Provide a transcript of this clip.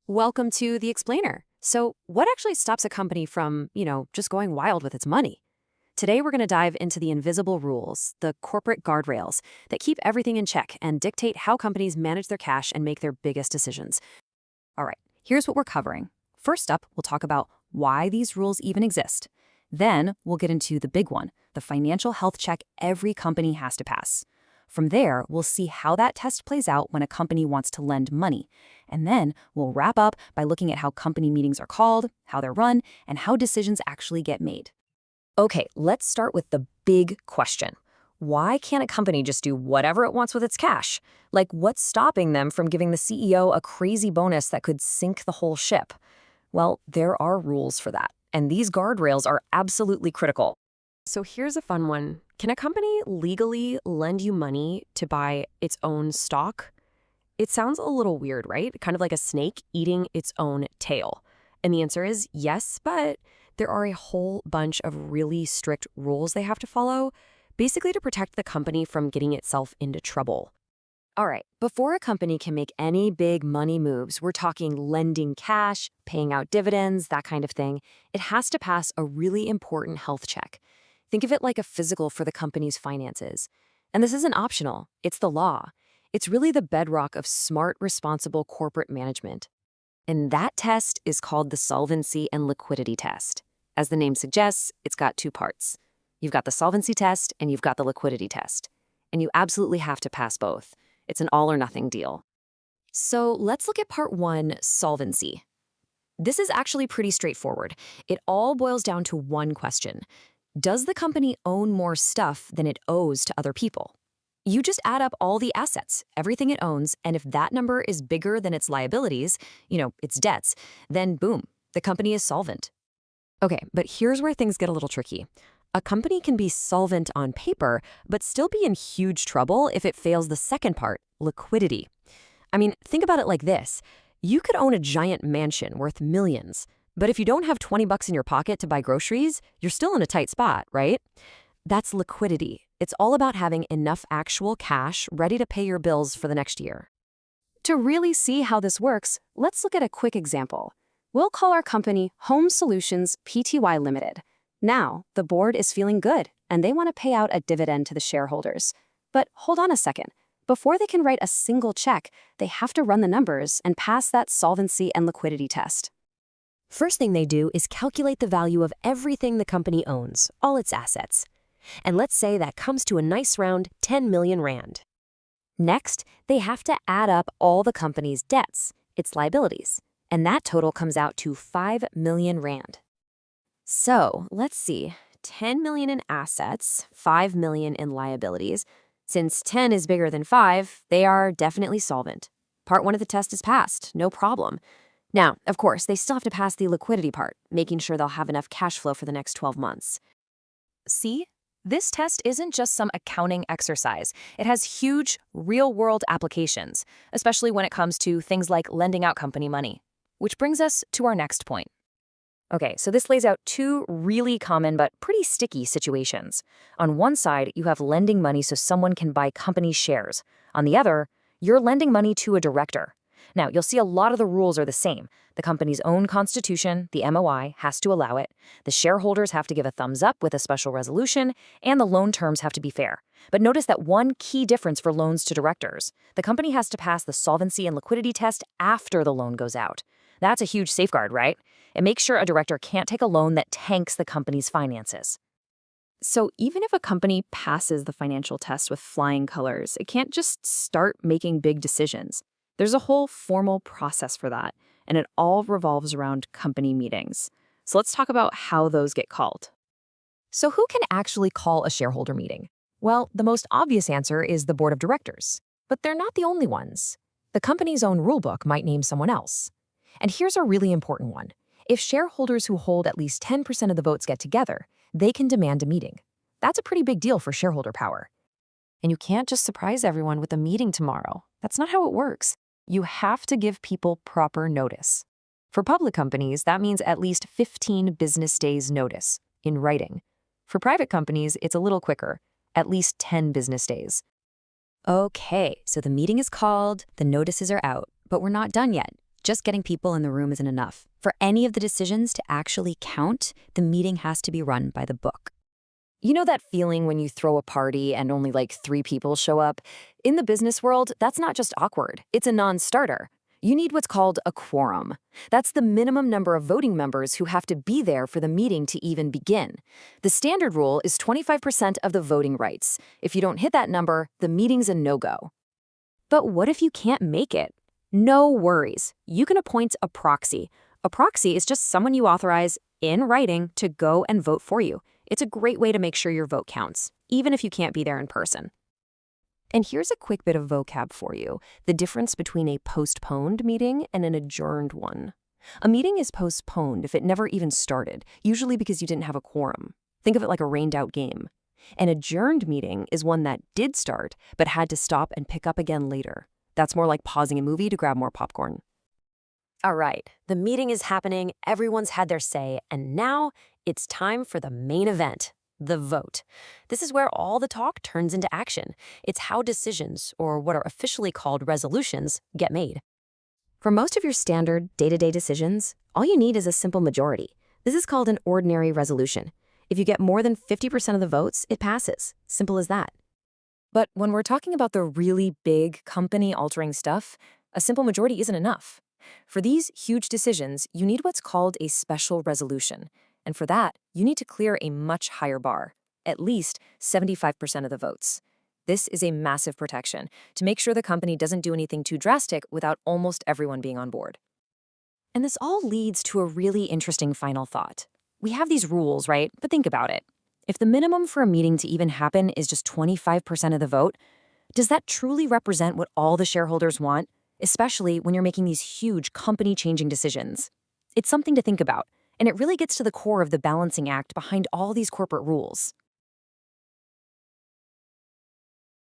Welcome to The Explainer. So, what actually stops a company from, just going wild with its money? Today, we're going to dive into the invisible rules, the corporate guardrails that keep everything in check and dictate how companies manage their cash and make their biggest decisions. All right, here's what we're covering. First up, we'll talk about why these rules even exist. Then, we'll get into the big one, the financial health check every company has to pass. From there, we'll see how that test plays out when a company wants to lend money. And then we'll wrap up by looking at how company meetings are called, how they're run, and how decisions actually get made. Okay, let's start with the big question. Why can't a company just do whatever it wants with its cash? Like, what's stopping them from giving the CEO a crazy bonus that could sink the whole ship? Well, there are rules for that, and these guardrails are absolutely critical. So here's a fun one. Can a company legally lend you money to buy its own stock? It sounds a little weird, right? Kind of like a snake eating its own tail. And the answer is yes, but there are a whole bunch of really strict rules they have to follow, basically to protect the company from getting itself into trouble. All right, before a company can make any big money moves, we're talking lending cash, paying out dividends, that kind of thing, it has to pass a really important health check. Think of it like a physical for the company's finances. And this isn't optional, it's the law. It's really the bedrock of smart, responsible corporate management. And that test is called the solvency and liquidity test. As the name suggests, it's got two parts. You've got the solvency test and you've got the liquidity test. And you absolutely have to pass both. It's an all or nothing deal. So let's look at part one, solvency. This is actually pretty straightforward. It all boils down to one question. Does the company own more stuff than it owes to other people? You just add up all the assets, everything it owns, and if that number is bigger than its liabilities, its debts, then boom, the company is solvent. Okay, but here's where things get a little tricky. A company can be solvent on paper, but still be in huge trouble if it fails the second part, liquidity. I mean, think about it like this. You could own a giant mansion worth millions, but if you don't have $20 in your pocket to buy groceries, you're still in a tight spot, right? That's liquidity. It's all about having enough actual cash ready to pay your bills for the next year. To really see how this works, let's look at a quick example. We'll call our company Home Solutions Pty Limited. Now, the board is feeling good, and they want to pay out a dividend to the shareholders. But hold on a second. Before they can write a single check, they have to run the numbers and pass that solvency and liquidity test. First thing they do is calculate the value of everything the company owns, all its assets. And let's say that comes to a nice round 10 million rand. Next, they have to add up all the company's debts, its liabilities, and that total comes out to 5 million rand. So, let's see, 10 million in assets, 5 million in liabilities. Since 10 is bigger than 5, they are definitely solvent. Part 1 of the test is passed, no problem. Now, of course, they still have to pass the liquidity part, making sure they'll have enough cash flow for the next 12 months. See? This test isn't just some accounting exercise. It has huge, real-world applications, especially when it comes to things like lending out company money. Which brings us to our next point. Okay, so this lays out two really common but pretty sticky situations. On one side, you have lending money so someone can buy company shares. On the other, you're lending money to a director. Now, you'll see a lot of the rules are the same. The company's own constitution, the MOI, has to allow it. The shareholders have to give a thumbs up with a special resolution, and the loan terms have to be fair. But notice that one key difference for loans to directors. The company has to pass the solvency and liquidity test after the loan goes out. That's a huge safeguard, right? It makes sure a director can't take a loan that tanks the company's finances. So even if a company passes the financial test with flying colors, it can't just start making big decisions. There's a whole formal process for that, and it all revolves around company meetings. So let's talk about how those get called. So who can actually call a shareholder meeting? Well, the most obvious answer is the board of directors. But they're not the only ones. The company's own rulebook might name someone else. And here's a really important one. If shareholders who hold at least 10% of the votes get together, they can demand a meeting. That's a pretty big deal for shareholder power. And you can't just surprise everyone with a meeting tomorrow. That's not how it works. You have to give people proper notice. For public companies, that means at least 15 business days notice, in writing. For private companies, it's a little quicker, at least 10 business days. Okay, so the meeting is called, the notices are out, but we're not done yet. Just getting people in the room isn't enough. For any of the decisions to actually count, the meeting has to be run by the book. You know that feeling when you throw a party and only like 3 people show up? In the business world, that's not just awkward, it's a non-starter. You need what's called a quorum. That's the minimum number of voting members who have to be there for the meeting to even begin. The standard rule is 25% of the voting rights. If you don't hit that number, the meeting's a no-go. But what if you can't make it? No worries. You can appoint a proxy. A proxy is just someone you authorize in writing to go and vote for you. It's a great way to make sure your vote counts, even if you can't be there in person. And here's a quick bit of vocab for you: the difference between a postponed meeting and an adjourned one. A meeting is postponed if it never even started, usually because you didn't have a quorum. Think of it like a rained-out game. An adjourned meeting is one that did start, but had to stop and pick up again later. That's more like pausing a movie to grab more popcorn. All right, the meeting is happening, everyone's had their say, and now it's time for the main event, the vote. This is where all the talk turns into action. It's how decisions, or what are officially called resolutions, get made. For most of your standard day-to-day decisions, all you need is a simple majority. This is called an ordinary resolution. If you get more than 50% of the votes, it passes. Simple as that. But when we're talking about the really big company-altering stuff, a simple majority isn't enough. For these huge decisions, you need what's called a special resolution. And for that, you need to clear a much higher bar, at least 75% of the votes. This is a massive protection to make sure the company doesn't do anything too drastic without almost everyone being on board. And this all leads to a really interesting final thought. We have these rules, right? But think about it. If the minimum for a meeting to even happen is just 25% of the vote, does that truly represent what all the shareholders want, especially when you're making these huge company-changing decisions? It's something to think about, and it really gets to the core of the balancing act behind all these corporate rules.